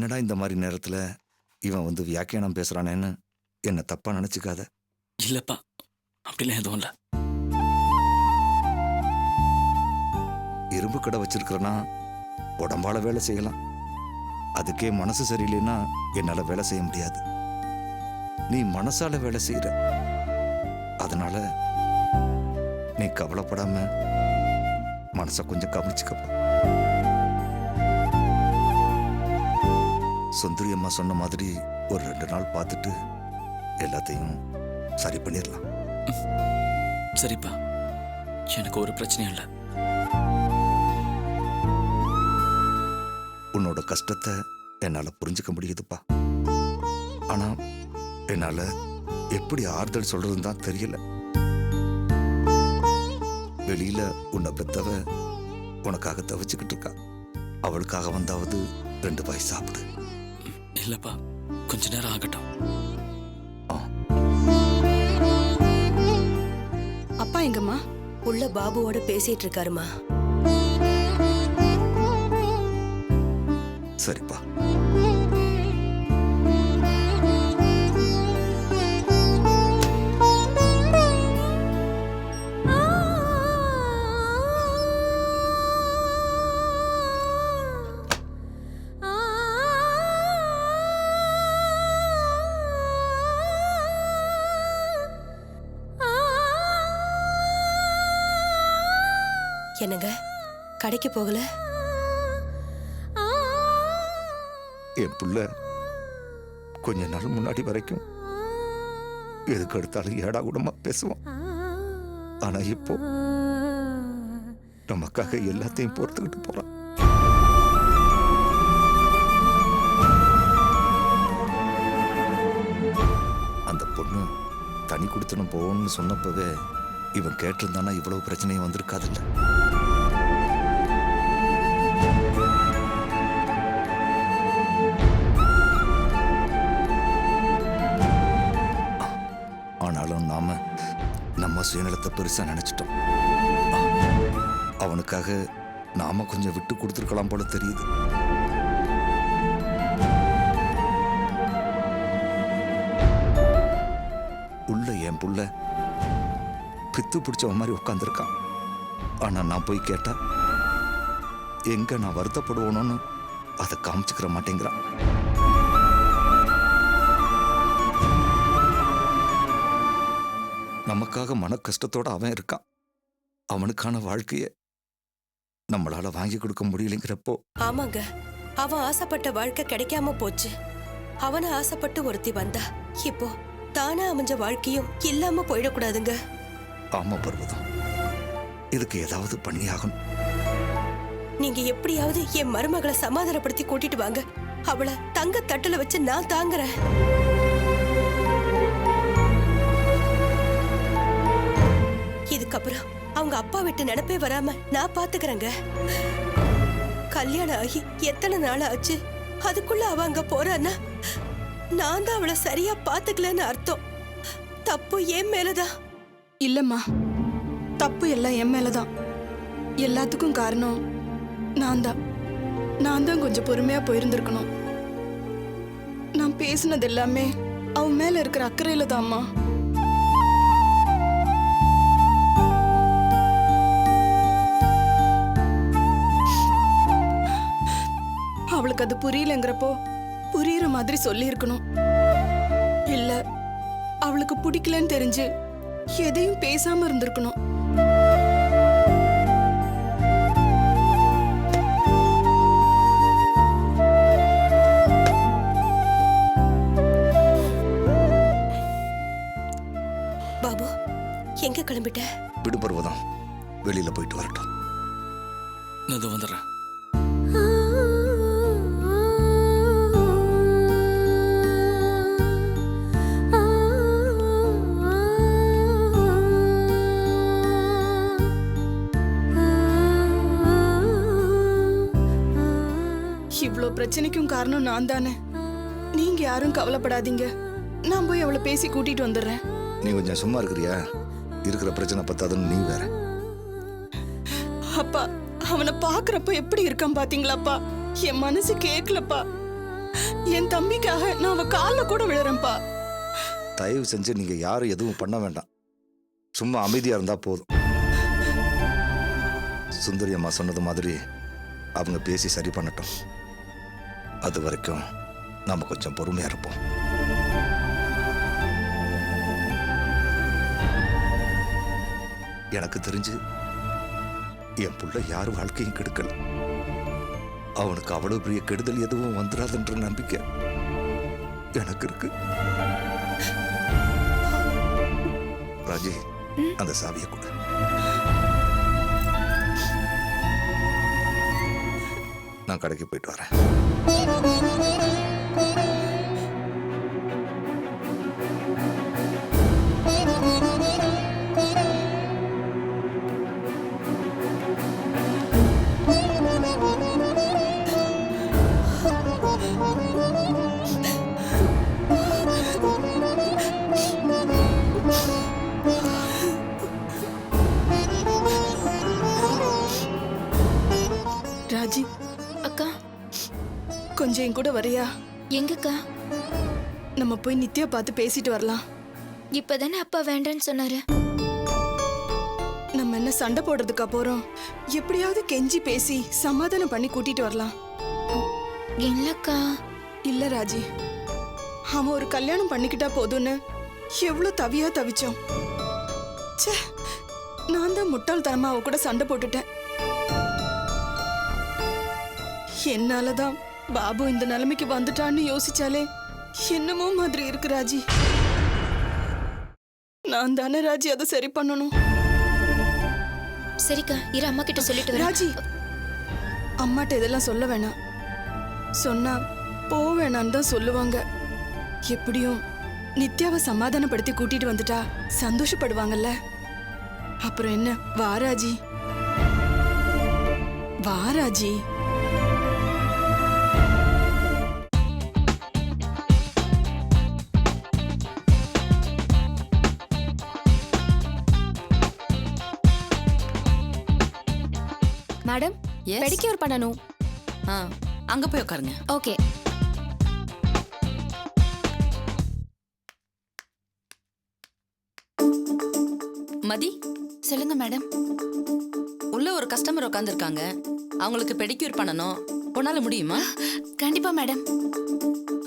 என்னடா இந்த மாதிரி நேரத்துல இவன் வந்து வியாக்கியானம் பேசுறானேன்னு என்ன தப்பா நினைச்சுக்காத. இல்லப்பா, அப்படிலாம் எதுவும் இல்லை. இரும்பு கடை வச்சிருக்கிறனா உடம்பால வேலை செய்யலாம். அதுக்கே மனசு சரியில்லைன்னா என்னால வேலை செய்ய முடியாது. நீ மனசால வேலை செய்யற, அதனால நீ கவலைப்படாம மனச கொஞ்சம் கவனிச்சுக்கப்பா. சுந்தரி அம்மா சொன்ன மாதிரி ஒரு 2 நாள் பார்த்துட்டு எல்லாத்தையும் சரி பண்ணிடலாம். சரிப்பா, எனக்கு ஒரு பிரச்சனையும் இல்லை. உன்னோட கஷ்டத்தை என்னால புரிஞ்சுக்க முடியுதுப்பா. ஆனா என்னால எப்படி ஆறுதல் சொல்றதுன்னு தான் தெரியல. வெளியில உன்னை பெத்தவ உனக்காக தவிச்சுக்கிட்டு இருக்கா. அவளுக்காக வந்தாவது 2 வாய் சாப்பிடு. இல்லப்பா, கொஞ்ச நேரம் ஆகட்டும். அப்பா எங்கம்மா? உள்ள பாபுவோட பேசிட்டு இருக்காருமா. சரிப்பா. என்னங்க கடைக்கு போகல? என் புள்ள கொஞ்ச நாள் முன்னாடி வரைக்கும் எதுக்கு எடுத்தாலும் ஏடா கூடமா பேசுவான். ஆனா இப்போ நமக்காக எல்லாத்தையும் பொறுத்துக்கிட்டு போறான். அந்த பொண்ணு தனி குடித்தனம் போகணும்னு சொன்னப்பவே இவன் கேட்டிருந்தானா இவ்வளவு பிரச்சனையும் வந்திருக்காதுல்ல. ஆனாலும் நம்ம சுயநலத்தை பெருசா நினைச்சிட்டோம். அவனுக்காக நாம கொஞ்சம் விட்டு கொடுத்துருக்கலாம் போல தெரியுது. உள்ள என் புள்ள பித்து பிடிச்சவன் மாதிரி உட்காந்துருக்கான். ஆனா நான் போய் கேட்டா எங்க நான் வருத்தப்படுவோன்னு அதை காமிச்சுக்கிற மாட்டேங்கிறான். நமக்காக மன கஷ்டத்தோட அவன் இருக்கான். அவனுக்கான வாழ்க்கைய நம்மளால வாங்கி கொடுக்க முடியலைங்கிறப்போ. ஆமாங்க, அவன் ஆசைப்பட்ட வாழ்க்கை கிடைக்காம போச்சு. அவனை ஆசைப்பட்டு ஒருத்தி வந்தா, இப்போ தானா அமைஞ்ச வாழ்க்கையும் இல்லாம போயிடக்கூடாதுங்க. ஆமா பர்வதம், இதுக்கு ஏதாவது பண்ணி ஆகணும். நீங்க எப்படியாவது என் மருமகளை சமாதானப்படுத்தி கூட்டிட்டு வாங்க. அவளை தங்க தட்டுல வச்சு நான் தாங்குறேன். இதுக்கப்புறம் அவங்க அப்பா விட்டு நினைப்பே வராம நான் பாத்துக்கிறேங்க. கல்யாணம் ஆகி எத்தனை நாள் ஆச்சு, அதுக்குள்ள அவ அங்க போறான்னா நான் தான் அவளை சரியா பாத்துக்கலன்னு அர்த்தம். தப்பு என் மேலதான். இல்லம்மா, தப்பு எல்லாம் என் மேலதான். எல்லாத்துக்கும் காரணம் நான் தான் கொஞ்சம் பொறுமையா போயிருந்திருக்கணும். நான் பேசினது எல்லாமே அவன் மேல இருக்கிற அக்கறையில தான்மா. அவளுக்கு அது புரியலங்கிறப்போ புரியுற மாதிரி சொல்லி இருக்கணும். இல்ல அவளுக்கு பிடிக்கலன்னு தெரிஞ்சு எதையும் பேசாம இருந்திருக்கணும். பாபு, எங்க கிளம்பிட்ட? விடு பர்வதம், வெளியில போயிட்டு வரட்டும். நான் இதோ வந்துடுறேன். இவ்ளோ பிரச்சனைக்கும் காரணம் நான் தானே. நீங்க யாரும் கவலைப்படாதீங்க. நான் போய் அவளை பேசி கூட்டிட்டு வந்துடுறேன். நீ கொஞ்சம் சும்மா இருக்கிறியா? இருக்கிற பிரச்சனை பத்தாதுன்னு நீ வேற. அப்பா, அவனை பாக்குறப்ப எப்படி இருக்கான் பாத்தீங்களாப்பா? என் மனசு கேட்கலப்பா. என் தம்பிக்காக நான் அவ கால்ல கூட விழுறேன்ப்பா. தயவு செஞ்சு நீங்க யாரும் எதுவும் பண்ண வேண்டாம். சும்மா அமைதியா இருந்தா போதும். சுந்தரி அம்மா சொன்னது மாதிரி அவங்க பேசி சரி பண்ணட்டும். அது வரைக்கும் நாம கொஞ்சம் பொறுமையா இருப்போம். எனக்கு தெரிஞ்சு என் புள்ள யார் வாழ்க்கையும் கெடுக்கல. அவனுக்கு அவ்வளவு பெரிய கெடுதல் எதுவும் வந்துடாதுன்ற நம்பிக்கை எனக்கு இருக்கு. ராஜி, அந்த சாவியை கொடு. நான் கடைக்கு போயிட்டு வரேன். ராஜி, அக்கா, கொஞ்சம் என் கூட வரியா? எங்கக்கா? நம்ம போய் நித்யா பார்த்து பேசிட்டு வரலாம். இப்பதானே அப்பா வேண்டான்னு சொன்னாரு. நம்ம என்ன சண்டை போடுறதுக்கா போறோம்? எப்படியாவது கெஞ்சி பேசி சமாதானம் பண்ணி கூட்டிட்டு வரலாம். இல்லக்கா. இல்ல ராஜி, அவன் ஒரு கல்யாணம் பண்ணிக்கிட்டா போதும்னு எவ்வளவு தவியா தவிச்சோம். ச்சே, நான் தான் முட்டாள்தனமா அவ கூட சண்டை போட்டுட்டேன். என்னாலதான் பாபு இந்த நிலைமைக்கு வந்துட்டான்னு யோசிச்சாலே என்னமோ மாதிரி இருக்கு ராஜி. நான் தானே ராஜி அதை சரி பண்ணணும். சரிக்கா, இரு அம்மா கிட்ட சொல்லிட்டு வரேன். ராஜி, அம்மாட்ட இதெல்லாம் சொல்ல வேணாம். சொன்னா போ வேணான்னு தான் சொல்லுவாங்க. எப்படியும் நித்யாவை சமாதானப்படுத்தி கூட்டிட்டு வந்துட்டா சந்தோஷப்படுவாங்கல்ல. அப்புறம் என்ன, வா ராஜி, வா ராஜி. மேடம், பெடிக்யூர் பண்ணனும். அங்க போய் உட்காருங்க. ஓகே. மதி, சொல்லுங்க மேடம். உள்ள ஒரு கஸ்டமர் உட்காந்துருக்காங்க. அவங்களுக்கு பெடிக்யூர் பண்ணணும். உன்னால முடியுமா? கண்டிப்பா மேடம்.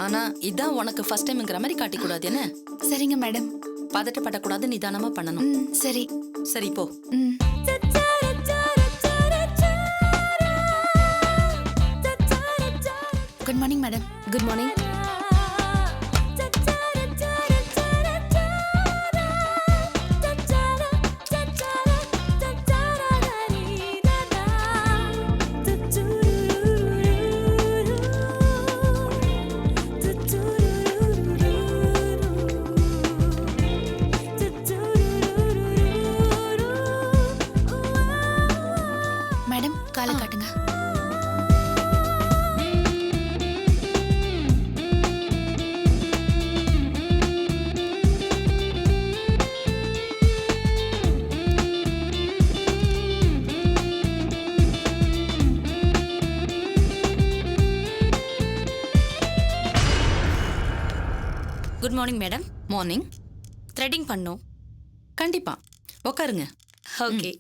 ஆனா இதான் உனக்கு ஃபர்ஸ்ட் டைம்ங்கிற மாதிரி காட்டிக் கூடாது என்ன? சரிங்க மேடம். பதட்டப்படக்கூடாது, நிதானமா பண்ணணும். சரி. சரி போ. Good morning madam. Good morning. Madam, காலை காட்டுங்க. Good morning madam. Morning. Threading பண்ணோம். கண்டிப்பா உட்காருங்க. ஓகே.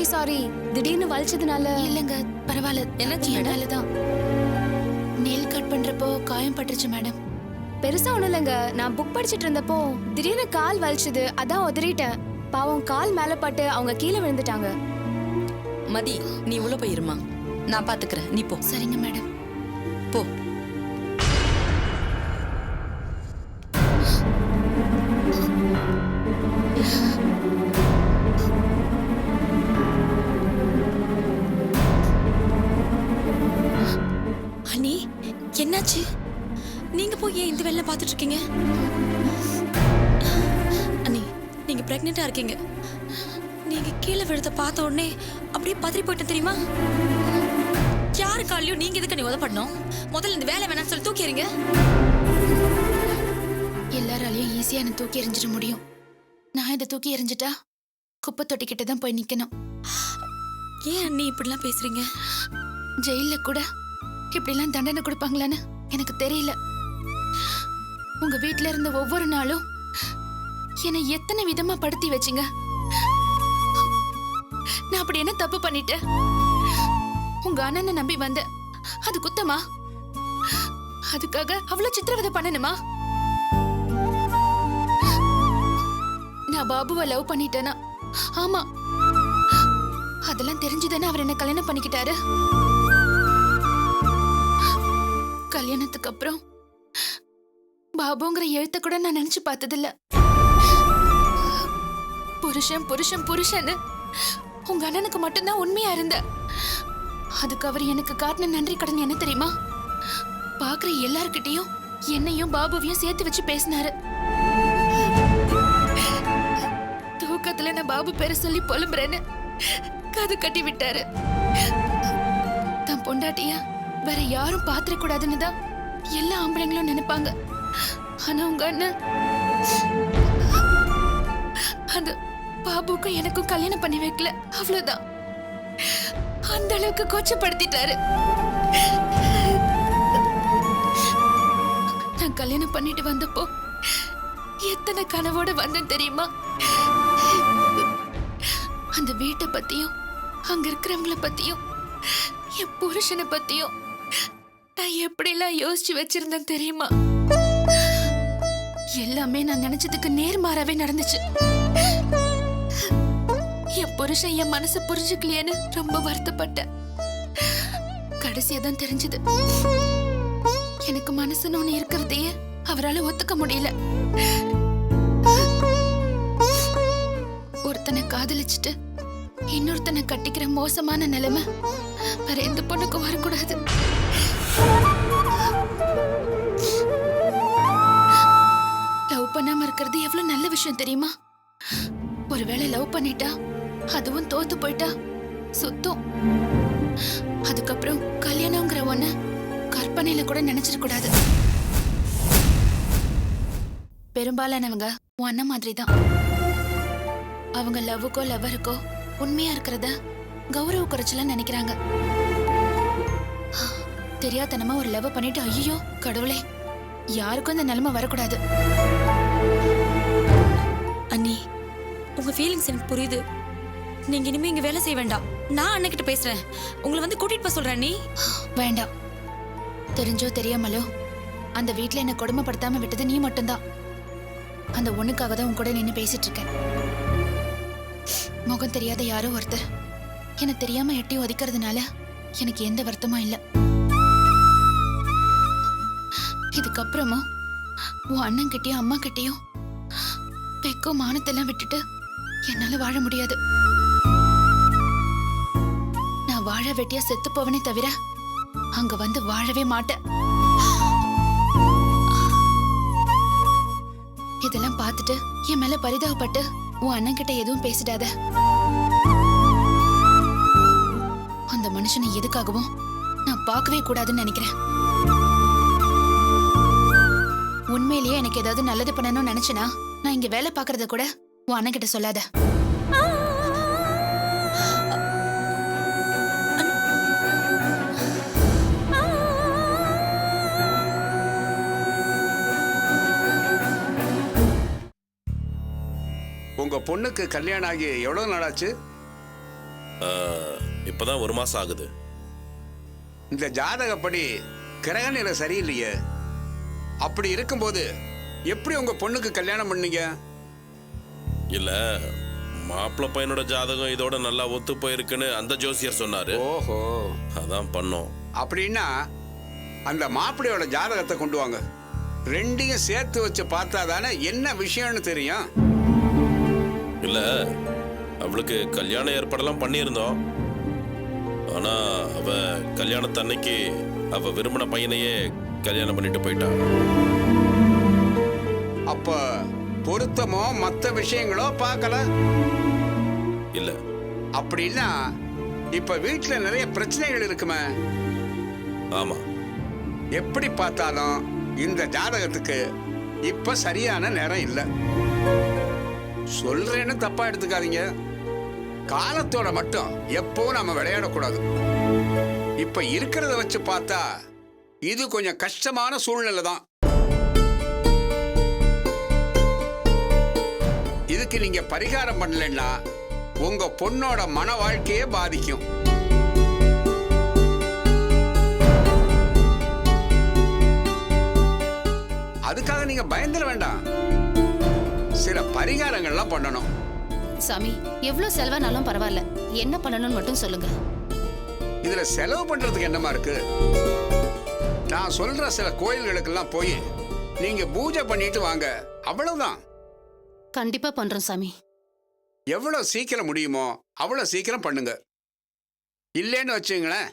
சாரி, திடீர்னு வலிச்சதுனால. இல்லங்க, பரவாயில்ல. என்னாச்சு என்னால தான். நெயில் கட் பண்றப்போ காயம் பட்டுருச்சு மேடம். பெருசா ஒண்ணும் இல்லைங்க. நான் புக் படிச்சிட்டு இருந்தப்போ திடீர்னு கால் வலிச்சது, அதான் உதறிட்டேன். பாவம், கால் மேல பட்டு அவங்க கீழே விழுந்துட்டாங்க. மதி, நீ உள்ள போயிருமா, நான் பாத்துக்கிறேன். நீ போ. சரிங்க மேடம். போ. அண்ணி என்னாச்சு? நீங்க போய் ஏன் இந்த வேலை பார்த்துட்டு இருக்கீங்க? அண்ணி நீங்க பிரெக்னெண்டா இருக்கீங்க. நீங்க கீழே விழுத பார்த்த உடனே அப்படியே பதறி போயிட்டு தெரியுமா? யாரு காலையும் நீங்க எதுக்கு நீ உதப்படணும்? முதல்ல இந்த வேலை வேணாம்னு சொல்லி தூக்கி எறிங்க. எல்லாராலையும் ஈஸியா என்ன தூக்கி எறிஞ்சிட முடியும். நான் இதை தூக்கி எறிஞ்சிட்டா குப்பை தொட்டிக்கிட்ட தான் போய் நிக்கணும். ஏன் அண்ணி இப்படிலாம் பேசுறீங்க? ஜெயில கூட இப்படிலாம் தண்டனை கொடுப்பாங்களான்னு எனக்கு தெரியல. உங்க வீட்ல இருந்த ஒவ்வொரு நாளும் என்னை எத்தனை விதமா படுத்தி வச்சிங்க. நான் அப்படி என்ன தப்பு பண்ணிட்டேன்? உங்க அண்ணனை நம்பி வந்த, அது குத்தமா? அதுக்காக அவ்வளவு சித்திரவதை பண்ணணுமா? நான் பாபுவை லவ் பண்ணிட்டேனா? ஆமா, அதெல்லாம் தெரிஞ்சுதானே அவர் என்ன கல்யாணம் பண்ணிக்கிட்டாரு. கல்யாணத்துக்கு அப்புறம் பாபுங்கிற எழுத்த கூட நான் நினைச்சு பார்த்ததில்ல. புருஷன் புருஷன் புருஷன் உங்க அண்ணனுக்கு மட்டும்தான் உண்மையா இருந்த. அதுக்கு அவர் எனக்கு காட்டின நன்றி கடன் என்ன தெரியுமா? பாக்குற எல்லார்கிட்டையும் என்னையும் பாபுவையும் சேர்த்து வச்சு பேசினாரு. தூக்கத்துல நான் பாபு பேரை சொல்லி புலம்புறேன்னு கதை கட்டி விட்டாரு. தன் பொண்டாட்டியா வேற யாரும் பாத்திர கூடாதுன்னு தான் எல்லா ஆம்பளைங்களும் நினைப்பாங்க. ஆனா உங்க அண்ணன் அந்த பாபுக்கு எனக்கும் கல்யாணம் பண்ணி வைக்கல, அவ்வளவுதான். அந்த அளவுக்கு கொச்சப்படுத்திட்டாரு. நான் கல்யாணம் பண்ணிட்டு வந்தப்போ எத்தனை கனவோட வந்தேன் தெரியுமா? அந்த வீட்டை பத்தியும் அங்க இருக்கிறவங்கள பத்தியும் என் புருஷனை பத்தியும் நான் எப்படிலாம் யோசிச்சு வச்சிருந்தேன் தெரியுமா? எல்லாமே நான் நினைச்சதுக்கு நேர்மாறாவே நடந்துச்சு. என் புருஷன் என் மனசை புரிஞ்சுக்கலையேன்னு ரொம்ப வருத்தப்பட்டேன். கடைசியா தான் தெரிஞ்சது, எனக்கு மனசுன்னு ஒண்ணு இருக்கிறதையே அவரால ஒத்துக்க முடியல. ஒருத்தனை காதலிச்சுட்டு இன்னொருத்தனை கட்டிக்கிற மோசமான நிலைமை வேற எந்த பொண்ணுக்கும் வரக்கூடாது. லவ் பண்ணாம இருக்கிறது எவ்வளவு நல்ல விஷயம் தெரியுமா? ஒருவேளை லவ் பண்ணிட்டா அதுவும் தோத்து போயிட்டா சுத்தம். அதுக்கப்புறம் கல்யாணம்ங்கிற ஒண்ணு கற்பனையில கூட நினைச்சிட கூடாது. பெரும்பாலானவங்க உன் அண்ணன் மாதிரி தான். அவங்க லவ்வுக்கோ லவ்வருக்கோ உண்மையா இருக்கிறத கௌரவ குறைச்சல நினைக்கிறாங்க. தெரியாதனமா ஒரு லவ் பண்ணிட்டு ஐயோ கடவுளே யாருக்கும் இந்த நிலைமை வரக்கூடாது. அண்ணி உங்க ஃபீலிங்ஸ் எனக்கு புரியுது. நீங்க இனிமே இங்க வேலை செய்ய வேண்டாம். நான் அண்ணன் கிட்ட பேசுறேன். உங்களை வந்து கூட்டிட்டு போக சொல்றேன். அண்ணி வேண்டாம். தெரிஞ்சோ தெரியாமலோ அந்த வீட்ல என்ன கொடுமைப்படுத்தாம விட்டது நீ மட்டும்தான். அந்த ஒண்ணுக்காக தான் உன் கூட நின்று பேசிட்டு இருக்கேன். முகம் தெரியாத யாரோ ஒருத்தர் என்ன தெரியாம எட்டி ஒதுக்கிறதுனால எனக்கு எந்த வருத்தமும் இல்லை. இதுக்கப்புறமும் உன் அண்ணன் கிட்டயும் அம்மா கிட்டயும் பெக்கோ மானத்தெல்லாம் விட்டுட்டு என்னால வாழ முடியாது. நான் வாழ வெட்டியா செத்து போவனே தவிர அங்க வந்து வாழவே மாட்டேன். இதெல்லாம் பார்த்துட்டு என் மேல பரிதாபப்பட்டு உன் அண்ணன் கிட்ட எதுவும் பேசிடாத. அந்த மனுஷனை எதுக்காகவும் நான் பார்க்கவே கூடாதுன்னு நினைக்கிறேன். உண்மையிலேயே எனக்கு ஏதாவது நல்லது பண்ணணும்னு நினைச்சனா நான் இங்க வேலை பார்க்கறத கூட உன் அண்ணன் கிட்ட சொல்லாத. உங்க பொண்ணுக்கு கல்யாணம் ஆகி எவ்வளவு நாளாச்சு? இப்பதான் 1 மாசம் ஆகுது. இந்த ஜாதகப்படி கிரக நிலை சரியில்லையே. அப்படி இருக்கும்போது எப்படி உங்க பொண்ணுக்கு கல்யாணம் பண்ணீங்க? இல்ல, மாப்பிள்ளை பையனோட ஜாதகம் இதோட நல்லா ஒத்து போயிருக்குன்னு அந்த ஜோசியர் சொன்னாரு. ஓஹோ, அதான் பண்ணோம். அப்படின்னா அந்த மாப்பிள்ளையோட ஜாதகத்தை கொண்டு வாங்க. ரெண்டையும் சேர்த்து வச்சு பார்த்தா தானே என்ன விஷயம்னு தெரியும். இல்ல அவளுக்கு கல்யாண ஏற்பாடெல்லாம் பண்ணியிருந்தோம். ஆனா அவ கல்யாணத்தன்னைக்கு அவ விரும்பின பையனையே கல்யாணம் பண்ணிட்டு போயிட்டா. அப்ப பொருத்தமோ மற்ற விஷயங்களோ பார்க்கல இல்ல. அப்படின்னா இப்ப வீட்டுல நிறைய பிரச்சனைகள் இருக்குமே. ஆமா. எப்படி பார்த்தாலும் இந்த ஜாதகத்துக்கு இப்ப சரியான நேரம் இல்ல. சொல்றேன்னு தப்பா எடுத்துக்காதீங்க. காலத்தோட மட்டும் எப்போ நாம விளையாடக்கூடாது. இப்ப இருக்கிறத வச்சு பார்த்தா இது கொஞ்சம் கஷ்டமான சூழ்நிலை தான். இதுக்கு நீங்க பரிகாரம் பண்ணலன்னா உங்க பொண்ணோட மன வாழ்க்கையே பாதிக்கும். அதுக்காக நீங்க பயந்துட வேண்டாம். சில பரிகாரங்கள்லாம் பண்ணணும். சாமி, எவ்வளவு செலவானாலும் பரவாயில்ல, என்ன பண்ணணும்னு மட்டும் சொல்லுங்க. இதுல செலவு பண்றதுக்கு என்னமா இருக்கு? நான் சொல்ற சில கோயில்களுக்கெல்லாம் போய் நீங்க பூஜை பண்ணிட்டு வாங்க, அவ்வளவுதான். கண்டிப்பா பண்றோம் சாமி. எவ்வளவு சீக்கிரம் முடியுமோ அவ்வளவு சீக்கிரம் பண்ணுங்க. இல்லைன்னு வச்சுங்களேன்,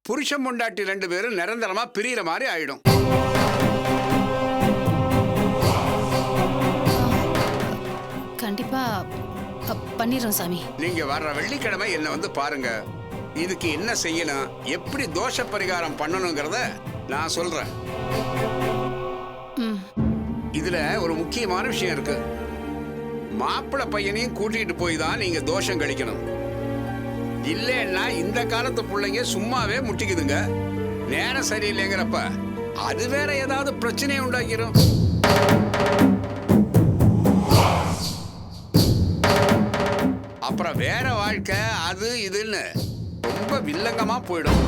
புருஷன் பொண்டாட்டி 2 பேரும் நிரந்தரமா பிரியிற மாதிரி ஆயிடும். கண்டிப்பா பண்ணிடுறோம் சாமி. நீங்க வர்ற வெள்ளிக்கிழமை என்ன வந்து பாருங்க. இதுக்கு என்ன செய்யணும், எப்படி தோஷ பரிகாரம் பண்ணணுங்கிறத நான் சொல்றேன். இதுல ஒரு முக்கியமான விஷயம் இருக்கு. மாப்பிள்ளை பையனையும் கூட்டிட்டு போய் தான் நீங்க தோஷம் கழிக்கணும். இல்லைன்னா இந்த காலத்து பிள்ளைங்க சும்மாவே முட்டிக்குதுங்க. நேரம் சரியில்லைங்கிறப்ப அது வேற ஏதாவது பிரச்சனையை உண்டாக்கிரும். அப்புறம் வேற வாழ்க்கை அது இதுன்னு ரொம்ப வில்லங்கமா போயிடும்.